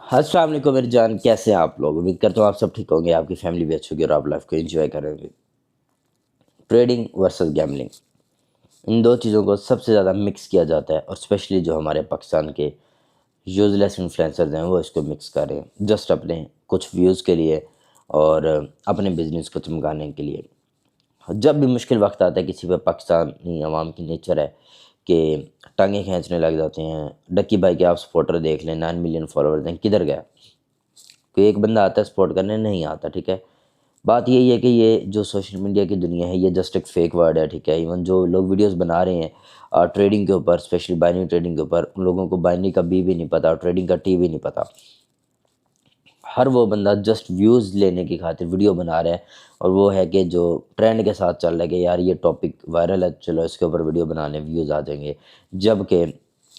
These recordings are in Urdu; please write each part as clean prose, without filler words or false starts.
السلام علیکم میری جان، کیسے ہیں آپ لوگ؟ امید کرتا ہوں آپ سب ٹھیک ہوں گے، آپ کی فیملی بھی اچھی ہوگی اور آپ لائف کو انجوائے کریں گے۔ ٹریڈنگ ورسز گیملنگ، ان دو چیزوں کو سب سے زیادہ مکس کیا جاتا ہے، اور اسپیشلی جو ہمارے پاکستان کے یوز لیس انفلوئنسرز ہیں وہ اس کو مکس کر رہے ہیں جسٹ اپنے کچھ ویوز کے لیے اور اپنے بزنس کو چمکانے کے لیے۔ جب بھی مشکل وقت آتا ہے کسی پہ، پاکستانی عوام کی نیچر ہے کہ ٹانگیں کھینچنے لگ جاتے ہیں۔ ڈکی بھائی کے آپ سپورٹر دیکھ لیں، 9 ملین فالوورز ہیں، کدھر گیا؟ کوئی ایک بندہ آتا ہے سپورٹ کرنے، نہیں آتا، ٹھیک ہے۔ بات یہی ہے کہ یہ جو سوشل میڈیا کی دنیا ہے یہ جسٹ ایک فیک ورڈ ہے، ٹھیک ہے۔ ایون جو لوگ ویڈیوز بنا رہے ہیں ٹریڈنگ کے اوپر، اسپیشلی بائنری ٹریڈنگ کے اوپر، ان لوگوں کو بائنری کا بی بھی نہیں پتہ اور ٹریڈنگ کا ٹی بھی نہیں پتہ۔ ہر وہ بندہ جسٹ ویوز لینے کی خاطر ویڈیو بنا رہا ہے، اور وہ ہے کہ جو ٹرینڈ کے ساتھ چل رہا ہے کہ یار یہ ٹاپک وائرل ہے، چلو اس کے اوپر ویڈیو بنانے، ویوز آ جائیں گے، جب کہ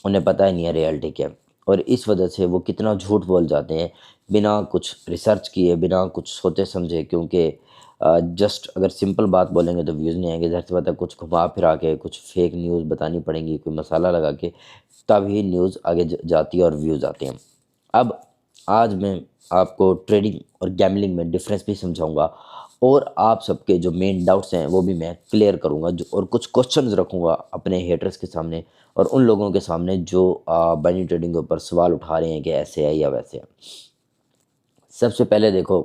انہیں پتہ ہی نہیں ہے ریئلٹی کیا ہے۔ اور اس وجہ سے وہ کتنا جھوٹ بول جاتے ہیں بنا کچھ ریسرچ کیے، بنا کچھ سوچے سمجھے، کیونکہ جسٹ اگر سمپل بات بولیں گے تو ویوز نہیں آئیں گے، ظاہر سی بات ہے کچھ گھما پھرا کے کچھ فیک نیوز بتانی پڑیں گی، کوئی مسالہ لگا کے، تب ہی نیوز آگے جاتی ہے اور ویوز آتے ہیں۔ اب آج میں آپ کو ٹریڈنگ اور گیملنگ میں ڈفرینس بھی سمجھاؤں گا، اور آپ سب کے جو مین ڈاؤٹس ہیں وہ بھی میں کلیئر کروں گا، اور کچھ کوشچنز رکھوں گا اپنے ہیٹرز کے سامنے اور ان لوگوں کے سامنے جو بائنری ٹریڈنگ کے اوپر سوال اٹھا رہے ہیں کہ ایسے ہے یا ویسے ہے۔ سب سے پہلے دیکھو،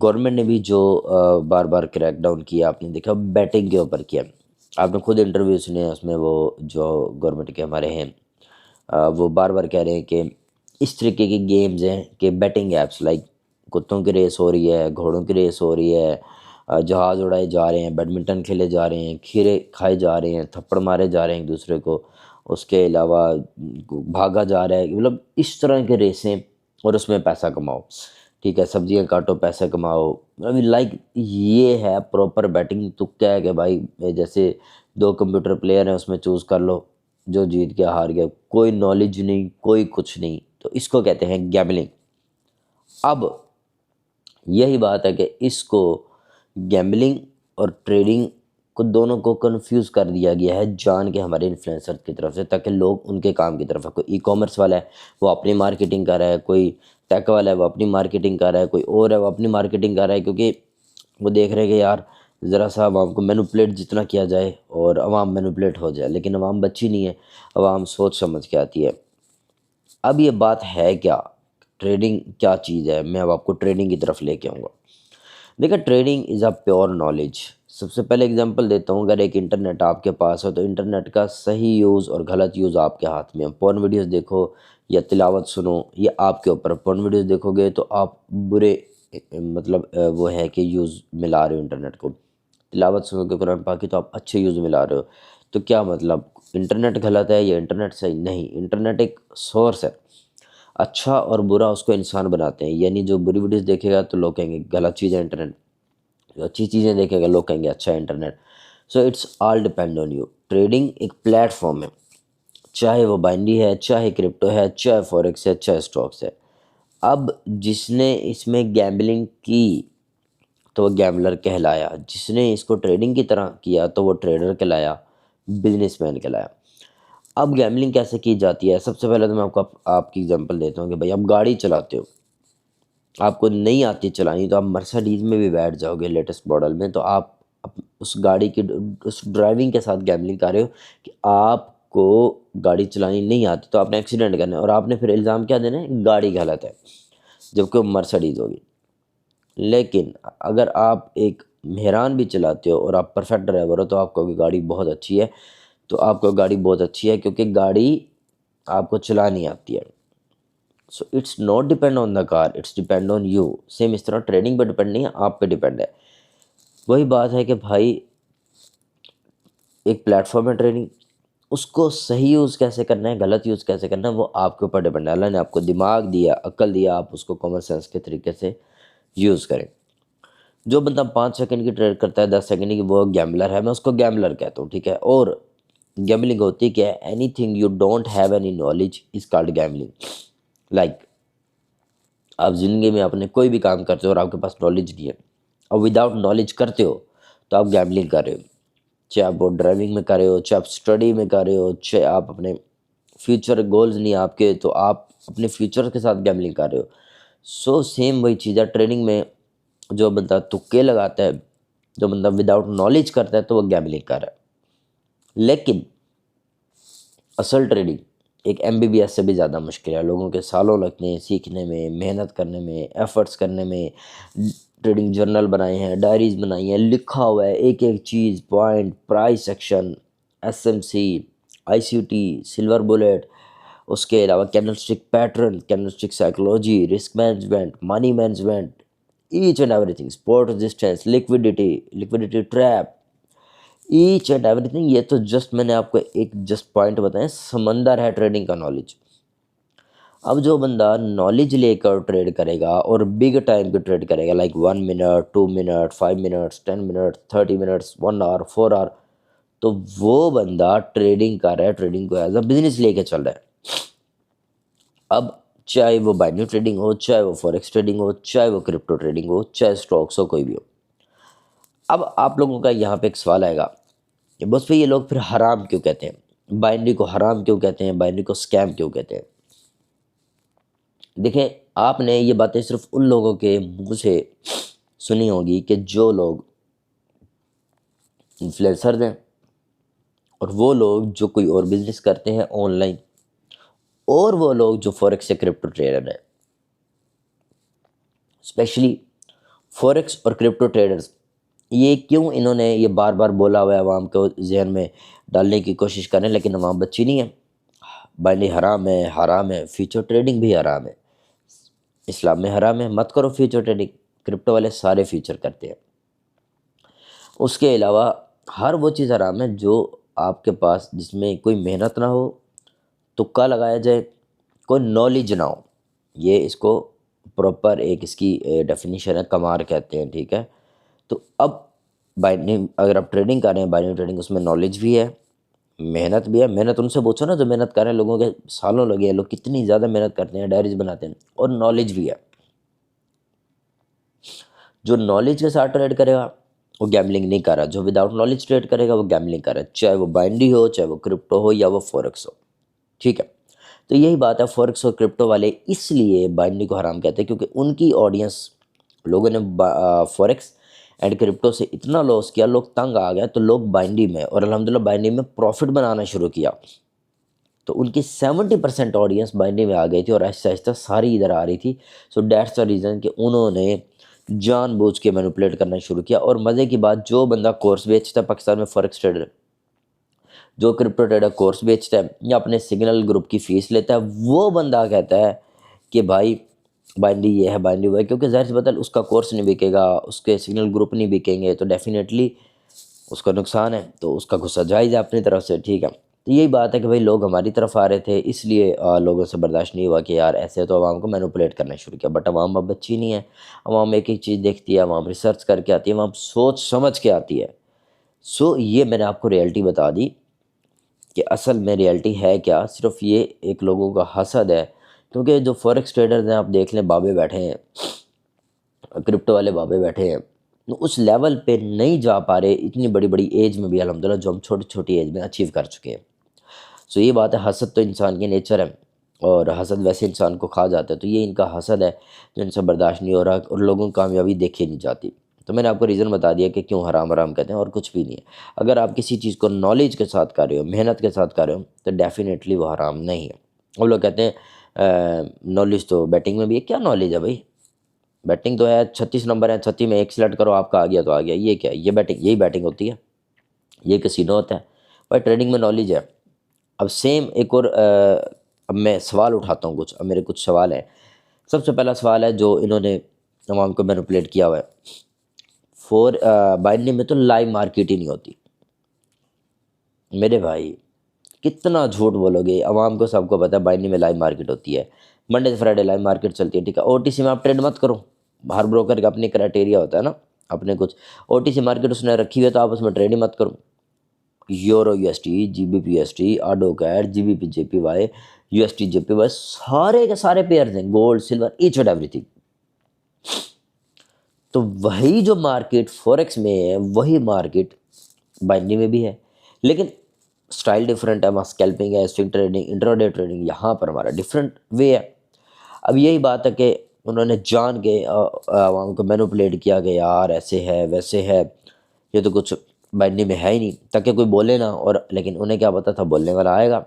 گورنمنٹ نے بھی جو بار بار کریک ڈاؤن کیا، آپ نے دیکھا بیٹنگ کے اوپر کیا۔ آپ نے خود انٹرویو سنے ہیں، اس میں وہ جو گورنمنٹ کے ہمارے ہیں وہ بار بار کہہ رہے ہیں کہ اس طریقے کی گیمز ہیں کہ بیٹنگ ایپس لائک کتوں کی ریس ہو رہی ہے، گھوڑوں کی ریس ہو رہی ہے، جہاز اڑائے جا رہے ہیں، بیڈمنٹن کھیلے جا رہے ہیں، کھیرے کھائے جا رہے ہیں، تھپڑ مارے جا رہے ہیں ایک دوسرے کو، اس کے علاوہ بھاگا جا رہا ہے، مطلب اس طرح کے ریسیں، اور اس میں پیسہ کماؤ، ٹھیک ہے، سبزیاں کاٹو پیسہ کماؤ، ابھی لائک یہ ہے پراپر بیٹنگ۔ تو کیا ہے کہ بھائی جیسے دو کمپیوٹر پلیئر ہیں، اس میں چوز کر لو، جو جیت گیا ہار گیا، کوئی نالج نہیں، کوئی کچھ نہیں، تو اس کو کہتے ہیں گیملنگ۔ اب یہی بات ہے کہ اس کو گیملنگ اور ٹریڈنگ کو دونوں کو کنفیوز کر دیا گیا ہے جان کے ہمارے انفلوئنسر کی طرف سے، تاکہ لوگ ان کے کام کی طرف ہے۔ کوئی ای کامرس والا ہے وہ اپنی مارکیٹنگ کر رہا ہے، کوئی ٹیک والا ہے وہ اپنی مارکیٹنگ کر رہا ہے، کوئی اور ہے وہ اپنی مارکیٹنگ کر رہا ہے، کیونکہ وہ دیکھ رہے ہیں کہ یار ذرا سا عوام کو مینوپولیٹ جتنا کیا جائے اور عوام مینوپولیٹ ہو جائے، لیکن عوام بچی نہیں ہے، عوام سوچ سمجھ کے آتی ہے۔ اب یہ بات ہے کیا، ٹریڈنگ کیا چیز ہے، میں اب آپ کو ٹریڈنگ کی طرف لے کے آؤں گا۔ دیکھیں، trading is a pure knowledge. سب سے پہلے اگزامپل دیتا ہوں، اگر ایک انٹرنیٹ آپ کے پاس ہے تو انٹرنیٹ کا صحیح یوز اور غلط یوز آپ کے ہاتھ میں ہے۔ پورن ویڈیوز دیکھو یا تلاوت سنو، یہ آپ کے اوپر۔ پورن ویڈیوز دیکھو گے تو آپ برے مطلب وہ ہے کہ یوز ملا رہے ہو انٹرنیٹ کو، تلاوت سنو گے قرآن پاک کی تو آپ اچھے یوز ملا رہے ہو۔ تو کیا مطلب انٹرنیٹ غلط ہے یا انٹرنیٹ صحیح؟ نہیں، انٹرنیٹ ایک سورس ہے، اچھا اور برا اس کو انسان بناتے ہیں۔ یعنی جو بری ویڈیوز دیکھے گا تو لوگ کہیں گے غلط چیز ہے انٹرنیٹ، جو اچھی چیزیں دیکھے گا لوگ کہیں گے اچھا ہے internet. So it's all depend on you. Trading ایک پلیٹ فارم ہے، چاہے وہ بائنری ہے، چاہے کرپٹو ہے، چاہے فوریکس ہے، چاہے اسٹاکس ہے۔ اب جس نے اس میں گیمبلنگ کی تو وہ گیمبلر کہلایا، جس نے اس کو ٹریڈنگ کی طرح کیا تو وہ ٹریڈر کہلایا، بزنس مین کہلایا۔ اب گیملنگ کیسے کی جاتی ہے؟ سب سے پہلے تو میں آپ کی اگزامپل دیتا ہوں کہ بھائی آپ گاڑی چلاتے ہو، آپ کو نہیں آتی چلانی، تو آپ مرسڈیز میں بھی بیٹھ جاؤ گے لیٹسٹ ماڈل میں، تو آپ اس گاڑی کی اس ڈرائیونگ کے ساتھ گیملنگ کر رہے ہو کہ آپ کو گاڑی چلانی نہیں آتی، تو آپ نے ایکسیڈنٹ کرنا ہے، اور آپ نے پھر الزام کیا دینا ہے؟ گاڑی غلط ہے، جبکہ وہ مرسڈیز ہوگی۔ لیکن اگر آپ ایک مہران بھی چلاتے ہو اور آپ پرفیکٹ ڈرائیور ہو تو آپ کو گاڑی بہت اچھی ہے، تو آپ کو گاڑی بہت اچھی ہے کیونکہ گاڑی آپ کو چلانی آتی ہے۔ So it's not depend on the car, it's depend on you. Same اس طرح ٹریڈنگ پہ ڈیپینڈ نہیں ہے، آپ پہ ڈیپینڈ ہے۔ وہی بات ہے کہ بھائی ایک پلیٹ فارم ہے ٹریڈنگ، اس کو صحیح یوز کیسے کرنا ہے، غلط یوز کیسے کرنا ہے، وہ آپ کے اوپر ڈیپینڈ ہے۔ اللہ نے آپ کو دماغ دیا، عقل دیا، آپ اس کو کامن سینس کے طریقے سے یوز کریں۔ جو بندہ 5 سیکنڈ کی ٹریڈ کرتا ہے، 10 سیکنڈ کی، وہ گیمبلر ہے، میں اس کو گیمبلر کہتا ہوں، ٹھیک ہے۔ اور گیمبلنگ ہوتی کیا ہے؟ Any thing you don't have any knowledge is called gambling. Like آپ زندگی میں اپنے کوئی بھی کام کرتے ہو اور آپ کے پاس نالج نہیں ہے، اور وداؤٹ نالج کرتے ہو تو آپ گیمبلنگ کر رہے ہو، چاہے آپ وہ ڈرائیونگ میں کر رہے ہو، چاہے آپ اسٹڈی میں کر رہے ہو، چاہے آپ اپنے فیوچر گولز نہیں آپ کے، تو آپ اپنے فیوچر کے ساتھ گیملنگ کر رہے ہو. سو سیم وہی چیز ہے ٹریڈنگ میں. جو بندہ تکے لگاتا ہے، جو بندہ وداؤٹ نالج کرتا ہے، تو وہ گیملنگ کر رہا ہے. لیکن اصل ٹریڈنگ ایک MBBS سے بھی زیادہ مشکل ہے. لوگوں کے سالوں لگتے ہیں سیکھنے میں، محنت کرنے میں، ایفرٹس کرنے میں. ٹریڈنگ جرنل بنائے ہیں، ڈائریز بنائی ہیں، لکھا ہوا ہے ایک ایک چیز، point, price action, SMC، ICT، silver bullet. اس کے علاوہ candlestick pattern, candlestick psychology, risk management, money management, each and everything, support resistance, liquidity trap, each and everything. یہ تو جسٹ میں نے آپ کو ایک جسٹ پوائنٹ بتائیں. سمندر ہے ٹریڈنگ کا نالج. اب جو بندہ نالج لے کر ٹریڈ کرے گا اور بگ ٹائم پہ ٹریڈ کرے گا، like 1 minute, 2 minute, 5 minutes, 10 minutes, 30 minutes, 1 hour, 4 hour, تو وہ بندہ ٹریڈنگ کر رہا ہے، ٹریڈنگ کو ایز اے بزنس لے کے چل رہا ہے. اب چاہے وہ بائنری ٹریڈنگ ہو، چاہے وہ فوریکس ٹریڈنگ ہو، چاہے وہ کرپٹو ٹریڈنگ ہو، چاہے اسٹاکس ہو، کوئی بھی ہو. اب آپ لوگوں کا یہاں پہ ایک سوال آئے گا کہ بس پہ یہ لوگ پھر حرام کیوں کہتے ہیں، بائنری کو حرام کیوں کہتے ہیں، بائنری کو اسکیم کیوں کہتے ہیں. دیکھیں، آپ نے یہ باتیں صرف ان لوگوں کے منہ سے سنی ہوگی کہ جو لوگ انفلوئنسرز ہیں، اور وہ لوگ جو کوئی اور بزنس کرتے ہیں آن لائن، اور وہ لوگ جو فوریکس سے کرپٹو ٹریڈر ہیں. اسپیشلی فوریکس اور کرپٹو ٹریڈرز، یہ کیوں انہوں نے یہ بار بار بولا ہوا ہے، عوام کو ذہن میں ڈالنے کی کوشش کریں، لیکن عوام بچی نہیں ہے. بائنری حرام ہے، حرام ہے. فیوچر ٹریڈنگ بھی حرام ہے، اسلام میں حرام ہے، مت کرو فیوچر ٹریڈنگ. کرپٹو والے سارے فیوچر کرتے ہیں. اس کے علاوہ ہر وہ چیز حرام ہے جو آپ کے پاس جس میں کوئی محنت نہ ہو، تکا لگایا جائے، کوئی نالج نہ ہو. یہ اس کو پراپر ایک اس کی ڈیفینیشن ہے، کمار کہتے ہیں، ٹھیک ہے. تو اب بائنری اگر آپ ٹریڈنگ کر رہے ہیں، بائنری ٹریڈنگ، اس میں نالج بھی ہے، محنت بھی ہے. محنت ان سے پوچھو نا جو محنت کر رہے ہیں، لوگوں کے سالوں لگے ہیں، لوگ کتنی زیادہ محنت کرتے ہیں، ڈائریز بناتے ہیں، اور نالج بھی ہے. جو نالج کے ساتھ ٹریڈ کرے گا وہ گیملنگ نہیں کر رہا. جو وداؤٹ نالج ٹریڈ کرے گا وہ گیملنگ کر رہا ہے، چاہے وہ بائنری ہو، چاہے وہ کرپٹو ہو، یا وہ فوریکس ہو. ٹھیک ہے. تو یہی بات ہے، فوریکس اور کرپٹو والے اس لیے بائنری کو حرام کہتے ہیں کیونکہ ان کی آڈینس، لوگوں نے فوریکس اینڈ کرپٹو سے اتنا لاس کیا، لوگ تنگ آ گئے، تو لوگ بائنری میں، اور الحمدللہ بائنری میں پروفٹ بنانا شروع کیا. تو ان کی 70% آڈینس بائنری میں آ گئی تھی، اور آہستہ آہستہ ساری ادھر آ رہی تھی. سو دیٹس دا ریزن کہ انہوں نے جان بوجھ کے مینوپولیٹ کرنا شروع کیا. اور مزے کی بات، جو بندہ کورس بیچتا ہے پاکستان میں، فوریکس ٹریڈر، جو کرپٹو ٹریڈر کورس بیچتا ہے یا اپنے سگنل گروپ کی فیس لیتا ہے، وہ بندہ کہتا ہے کہ بھائی بائنڈی یہ ہے، بائنڈی وہ ہے، کیونکہ ظاہر سی بات ہے اس کا کورس نہیں بکے گا، اس کے سگنل گروپ نہیں بکیں گے، تو ڈیفینیٹلی اس کا نقصان ہے. تو اس کا غصہ جائز ہے اپنی طرف سے. ٹھیک ہے. تو یہی بات ہے کہ بھائی لوگ ہماری طرف آ رہے تھے، اس لیے لوگوں سے برداشت نہیں ہوا کہ یار ایسے، تو عوام کو مینوپولیٹ کرنا شروع کیا. بٹ عوام اب بچی نہیں ہے. عوام ایک ایک چیز دیکھتی ہے، عوام ریسرچ کر کے آتی ہے، عوام سوچ سمجھ کے آتی ہے. سو یہ میں نے آپ کو ریئلٹی بتا دی کہ اصل میں ریئلٹی ہے کیا. صرف یہ ایک لوگوں کا حسد ہے، کیونکہ جو فوریکس ٹریڈرز ہیں، آپ دیکھ لیں، بابے بیٹھے ہیں، کرپٹو والے بابے بیٹھے ہیں، اس لیول پہ نہیں جا پا رہے اتنی بڑی بڑی ایج میں بھی، الحمدللہ، جو ہم چھوٹی چھوٹی ایج میں اچیو کر چکے ہیں. سو یہ بات ہے، حسد تو انسان کی نیچر ہے، اور حسد ویسے انسان کو کھا جاتا ہے. تو یہ ان کا حسد ہے جو ان سے برداشت نہیں ہو رہا، اور لوگوں کی کامیابی دیکھی نہیں جاتی. تو میں نے آپ کو ریزن بتا دیا کہ کیوں حرام حرام کہتے ہیں، اور کچھ بھی نہیں ہے. اگر آپ کسی چیز کو نالج کے ساتھ کر رہے ہو، محنت کے ساتھ کر رہے ہو، تو ڈیفینیٹلی وہ حرام نہیں ہے. وہ لوگ کہتے ہیں نالج تو بیٹنگ میں بھی ہے. کیا نالج ہے بھائی؟ بیٹنگ تو ہے 36 نمبر ہے، 36 میں ایک سلیکٹ کرو، آپ کا آ گیا تو آ گیا. یہ کیا ہے؟ یہ بیٹنگ، یہی بیٹنگ ہوتی ہے، یہ کسینو ہوتا ہے بھائی. ٹریڈنگ میں نالج ہے. اب سیم ایک اور اب میں سوال اٹھاتا ہوں کچھ. اب میرے کچھ سوال ہیں. سب سے پہلا سوال ہے جو انہوں نے عوام کو مینوپولیٹ کیا ہوا ہے، بائنری میں تو لائیو مارکیٹ ہی نہیں ہوتی. میرے بھائی کتنا جھوٹ بولو گے. عوام کو سب کو پتہ ہے بائنری میں لائیو مارکیٹ ہوتی ہے، منڈے سے فرائیڈے لائیو مارکیٹ چلتی ہے. ٹھیک ہے. OTC میں آپ ٹریڈ مت کرو. ہر بروکر کا اپنے کرائٹیریا ہوتا ہے نا، اپنے کچھ OTC مارکیٹ اس نے رکھی ہوئی ہے، تو آپ اس میں ٹریڈ ہی مت کرو. Euro USD، GBP USD، AUD CAD, GBP JPY، USD JPY، سارے کے سارے پیئرز ہیں، gold, silver, each and everything. تو وہی جو مارکیٹ فوریکس میں ہے، وہی مارکیٹ بائنری میں بھی ہے. لیکن اسٹائل ڈفرینٹ ہے، وہاں اسکیلپنگ ہے، سوئنگ ٹریڈنگ، انٹراڈے ٹریڈنگ، یہاں پر ہمارا ڈفرینٹ وے ہے۔ اب یہی بات ہے کہ انہوں نے جان کے عوام کو مینوپولیٹ کیا کہ یار ایسے ہے ویسے ہے، یہ تو کچھ بائنڈنگ میں ہے ہی نہیں، تاکہ کوئی بولے نہ، اور لیکن انہیں کیا پتا تھا بولنے والا آئے گا۔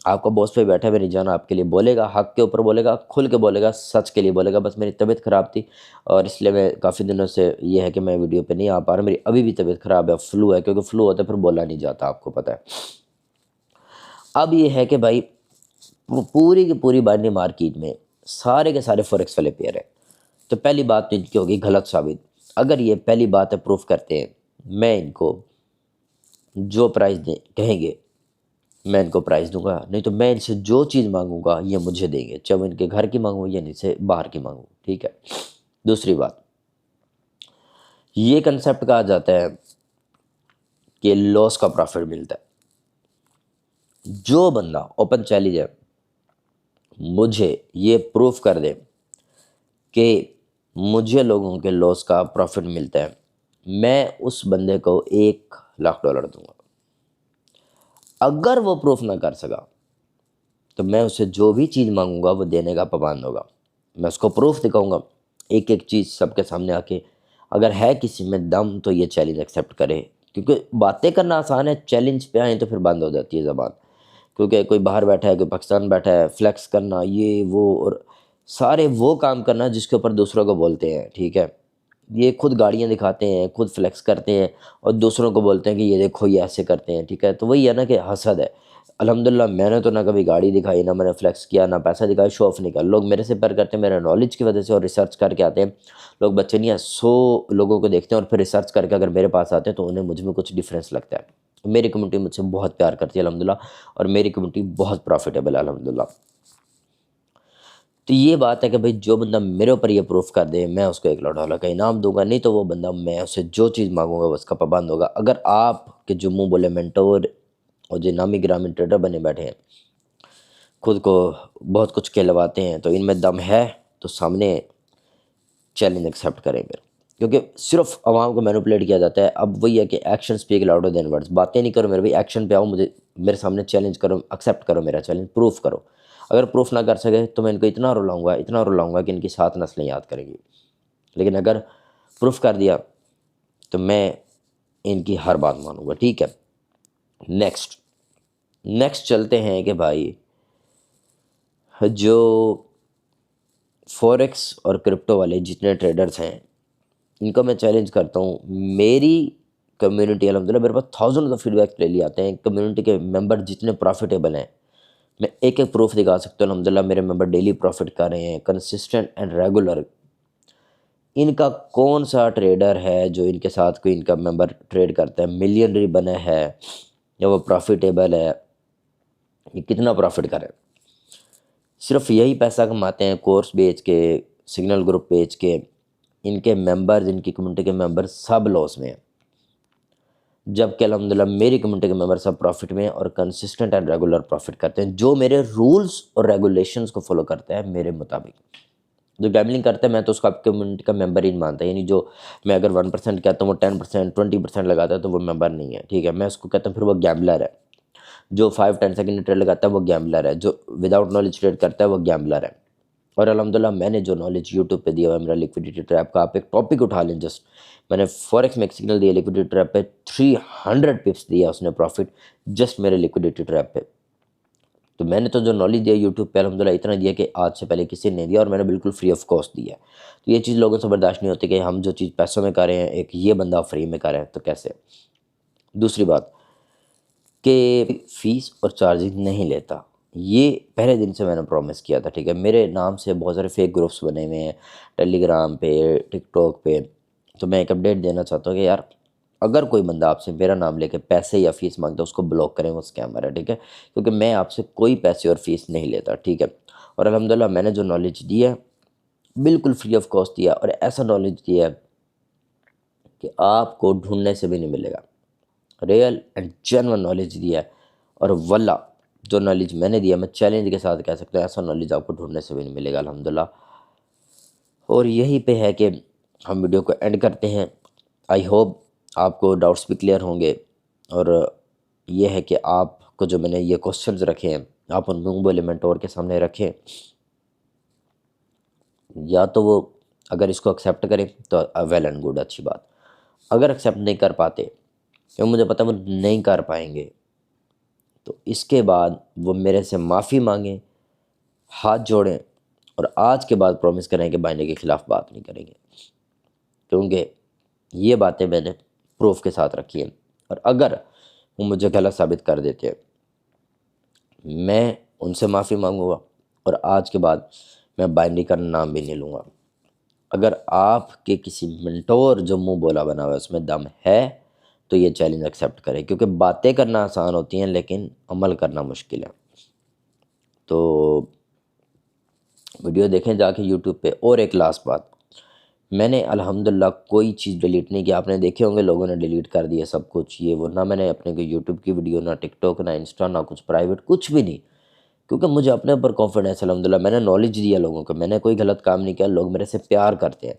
آپ کا باس پہ بیٹھا ہے میری جان، آپ کے لیے بولے گا، حق کے اوپر بولے گا، کھل کے بولے گا، سچ کے لیے بولے گا۔ بس میری طبیعت خراب تھی اور اس لیے میں کافی دنوں سے یہ ہے کہ میں ویڈیو پہ نہیں آ پا رہا، میری ابھی بھی طبیعت خراب ہے، فلو ہے، کیونکہ فلو ہوتا ہے پھر بولا نہیں جاتا، آپ کو پتہ ہے۔ اب یہ ہے کہ بھائی پوری کی پوری بائنری مارکیٹ میں سارے کے سارے فوریکس والے پیئر ہیں، تو پہلی بات تو ان کی ہوگی غلط ثابت۔ اگر یہ پہلی بات ہے پروف کرتے ہیں، میں ان کو جو پرائز دیں کہیں گے میں ان کو پرائز دوں گا، نہیں تو میں ان سے جو چیز مانگوں گا یہ مجھے دیں گے، چاہے وہ ان کے گھر کی مانگوں یا ان سے باہر کی مانگوں، ٹھیک ہے۔ دوسری بات، یہ کنسیپٹ کہا جاتا ہے کہ لاس کا پروفٹ ملتا ہے۔ جو بندہ اوپن چیلنج ہے مجھے یہ پروف کر دے کہ مجھے لوگوں کے لاس کا پروفٹ ملتا ہے، میں اس بندے کو $1,00,000 دوں گا۔ اگر وہ پروف نہ کر سکا تو میں اسے جو بھی چیز مانگوں گا وہ دینے کا پابند ہوگا، میں اس کو پروف دکھاؤں گا ایک ایک چیز سب کے سامنے آ کے۔ اگر ہے کسی میں دم تو یہ چیلنج ایکسیپٹ کرے، کیونکہ باتیں کرنا آسان ہے، چیلنج پہ آئیں تو پھر بند ہو جاتی ہے زبان، کیونکہ کوئی باہر بیٹھا ہے، کوئی پاکستان بیٹھا ہے، فلیکس کرنا یہ وہ اور سارے وہ کام کرنا جس کے اوپر دوسروں کو بولتے ہیں، ٹھیک ہے۔ یہ خود گاڑیاں دکھاتے ہیں، خود فلیکس کرتے ہیں اور دوسروں کو بولتے ہیں کہ یہ دیکھو یہ ایسے کرتے ہیں، ٹھیک ہے۔ تو وہی ہے نا کہ حسد ہے۔ الحمدللہ میں نے تو نہ کبھی گاڑی دکھائی، نہ میں نے فلیکس کیا، نہ پیسہ دکھایا، شو آف نہیں کیا۔ لوگ میرے سے پیار کرتے ہیں میرے نالج کی وجہ سے اور ریسرچ کر کے آتے ہیں۔ لوگ بچے نہیں ہیں، 100 لوگوں کو دیکھتے ہیں اور پھر ریسرچ کر کے اگر میرے پاس آتے ہیں تو انہیں مجھ میں کچھ ڈفرینس لگتا ہے۔ میری کمیونٹی مجھ سے بہت پیار کرتی ہے الحمدللہ، اور میری کمیونٹی بہت پروفیٹیبل ہے الحمدللہ۔ تو یہ بات ہے کہ بھائی جو بندہ میرے اوپر یہ پروف کر دے میں اس کو $1,00,000 کا انعام دوں گا، نہیں تو وہ بندہ میں اسے جو چیز مانگوں گا وہ اس کا پابند ہوگا۔ اگر آپ کے جو منہ بولے مینٹور اور جو نامی گرامی ٹریڈر بنے بیٹھے ہیں، خود کو بہت کچھ کہلواتے ہیں، تو ان میں دم ہے تو سامنے چیلنج ایکسیپٹ کریں پھر، کیونکہ صرف عوام کو مینوپولیٹ کیا جاتا ہے۔ اب وہی ہے کہ action speak louder than words, باتیں نہیں کرو میرے بھائی، ایکشن پہ آؤ، مجھے میرے سامنے چیلنج کرو، ایکسیپٹ کرو میرا چیلنج، پروف کرو۔ اگر پروف نہ کر سکے تو میں ان کو اتنا رلاؤں گا کہ ان کی 7 نسلیں یاد کریں گی، لیکن اگر پروف کر دیا تو میں ان کی ہر بات مانوں گا، ٹھیک ہے۔ نیکسٹ چلتے ہیں کہ بھائی جو فوریکس اور کرپٹو والے جتنے ٹریڈرز ہیں ان کو میں چیلنج کرتا ہوں، میری کمیونٹی الحمدللہ میرے پاس thousand of feedback daily آتے ہیں، کمیونٹی کے ممبر جتنے پروفیٹیبل ہیں میں ایک ایک پروف دکھا سکتا ہوں، الحمدللہ میرے ممبر ڈیلی پروفٹ کر رہے ہیں کنسسٹنٹ اینڈ ریگولر۔ ان کا کون سا ٹریڈر ہے جو ان کے ساتھ کوئی ان کا ممبر ٹریڈ کرتا ہے ملینری بنا ہے یا وہ پروفیٹیبل ہے، یہ کتنا پروفٹ کرے؟ صرف یہی پیسہ کماتے ہیں کورس بیچ کے، سگنل گروپ بیچ کے۔ ان کے ممبرز، ان کی کمیونٹی کے ممبر سب لاس میں ہیں، جبکہ الحمدللہ میری کمیونٹی کے ممبر سب پروفٹ میں ہیں اور کنسسٹنٹ اینڈ ریگولر پروفٹ کرتے ہیں، جو میرے رولز اور ریگولیشنز کو فالو کرتا ہے میرے مطابق۔ جو گیملنگ کرتا ہے میں تو اس کو آپ کمیونٹی کا ممبر ہی نہیں مانتا، یعنی جو میں اگر 1% کہتا ہوں وہ 10% 20% لگاتا ہے تو وہ ممبر نہیں ہے، ٹھیک ہے۔ میں اس کو کہتا ہوں پھر وہ گیمبلر ہے۔ جو 5-10 سیکنڈ ٹریڈ لگاتا ہے وہ گیمبلر ہے، جو وداؤٹ نالج ٹریڈ کرتا ہے وہ گیمبلر ہے۔ اور الحمدللہ میں نے جو نالج یوٹیوب پہ دیا ہوا ہے میرا لیکویڈیٹی ٹریپ کا، آپ ایک ٹاپک اٹھا لیں، جسٹ میں نے فوریکس میں ایک سگنل دیا لیکویڈیٹی ٹریپ پہ 300 پپس دیا اس نے پروفٹ، جسٹ میرے لیکویڈیٹی ٹریپ پہ۔ تو میں نے تو جو نالج دیا یوٹیوب پہ الحمدللہ اتنا دیا کہ آج سے پہلے کسی نے نہیں دیا، اور میں نے بالکل فری آف کاسٹ دیا ہے۔ تو یہ چیز لوگوں سے برداشت نہیں ہوتی کہ ہم جو چیز پیسوں میں کر رہے ہیں ایک یہ بندہ فری میں کر رہا ہے، تو کیسے؟ دوسری بات کہ فیس اور چارجنگ نہیں لیتا، یہ پہلے دن سے میں نے پرومس کیا تھا، ٹھیک ہے۔ میرے نام سے بہت سارے فیک گروپس بنے ہوئے ہیں ٹیلی گرام پہ، ٹک ٹاک پہ، تو میں ایک اپڈیٹ دینا چاہتا ہوں کہ یار اگر کوئی بندہ آپ سے میرا نام لے کے پیسے یا فیس مانگتا ہے اس کو بلاک کریں، وہ اسکیمر ہے، ٹھیک ہے، کیونکہ میں آپ سے کوئی پیسے اور فیس نہیں لیتا، ٹھیک ہے۔ اور الحمدللہ میں نے جو نالج دی ہے بالکل فری آف کاسٹ دیا، اور ایسا نالج دیا ہے کہ آپ کو ڈھونڈنے سے بھی نہیں ملے گا، ریئل اینڈ جینون نالج دیا ہے۔ اور واللہ جو نالج میں نے دیا میں چیلنج کے ساتھ کہہ سکتا ہوں ایسا نالج آپ کو ڈھونڈنے سے بھی نہیں ملے گا الحمدللہ۔ اور یہی پہ ہے کہ ہم ویڈیو کو اینڈ کرتے ہیں۔ آئی ہوپ آپ کو ڈاؤٹس بھی کلیئر ہوں گے، اور یہ ہے کہ آپ کو جو میں نے یہ کوسچنز رکھے ہیں آپ ان منہ بولے مینٹور کے سامنے رکھیں، یا تو وہ اگر اس کو ایکسیپٹ کریں تو ویل اینڈ گڈ، اچھی بات. اگر ایکسیپٹ نہیں کر پاتے، کیوں مجھے پتہ وہ نہیں کر پائیں گے، تو اس کے بعد وہ میرے سے معافی مانگیں، ہاتھ جوڑیں، اور آج کے بعد پرومس کریں کہ بائنڈنگ کے خلاف بات نہیں کریں گے، کیونکہ یہ باتیں میں نے پروف کے ساتھ رکھی ہیں. اور اگر وہ مجھے غلط ثابت کر دیتے ہیں، میں ان سے معافی مانگوں گا، اور آج کے بعد میں بائنڈنگ کا نام بھی نہیں لوں گا. اگر آپ کے کسی منٹور جو منہ بولا بنا ہوا ہے اس میں دم ہے تو یہ چیلنج ایکسیپٹ کریں، کیونکہ باتیں کرنا آسان ہوتی ہیں لیکن عمل کرنا مشکل ہے. تو ویڈیو دیکھیں جا کے یوٹیوب پہ. اور ایک لاسٹ بات، میں نے الحمدللہ کوئی چیز ڈیلیٹ نہیں کی. آپ نے دیکھے ہوں گے لوگوں نے ڈیلیٹ کر دیا سب کچھ یہ وہ، نہ میں نے اپنے کوئی یوٹیوب کی ویڈیو، نہ ٹک ٹاک، نہ انسٹا، نہ کچھ پرائیویٹ، کچھ بھی نہیں، کیونکہ مجھے اپنے اوپر کانفیڈنس الحمدللہ. میں نے نالج دیا لوگوں کو، میں نے کوئی غلط کام نہیں کیا. لوگ میرے سے پیار کرتے ہیں.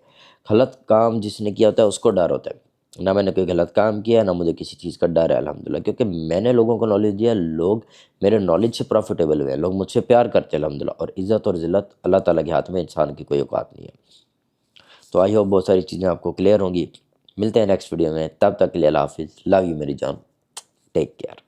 غلط کام جس نے کیا ہوتا ہے اس کو ڈر ہوتا ہے. نہ میں نے کوئی غلط کام کیا، نہ مجھے کسی چیز کا ڈر ہے الحمدللہ، کیونکہ میں نے لوگوں کو نالج دیا. لوگ میرے نالج سے پروفیٹیبل ہوئے ہیں، لوگ مجھ سے پیار کرتے ہیں الحمدللہ. اور عزت اور ذلت اللہ تعالیٰ کے ہاتھ میں، انسان کی کوئی اوقات نہیں ہے. تو آئی ہوپ بہت ساری چیزیں آپ کو کلیئر ہوں گی. ملتے ہیں نیکسٹ ویڈیو میں، تب تک کے لیے اللہ حافظ. لو یو میری جان، ٹیک کیئر.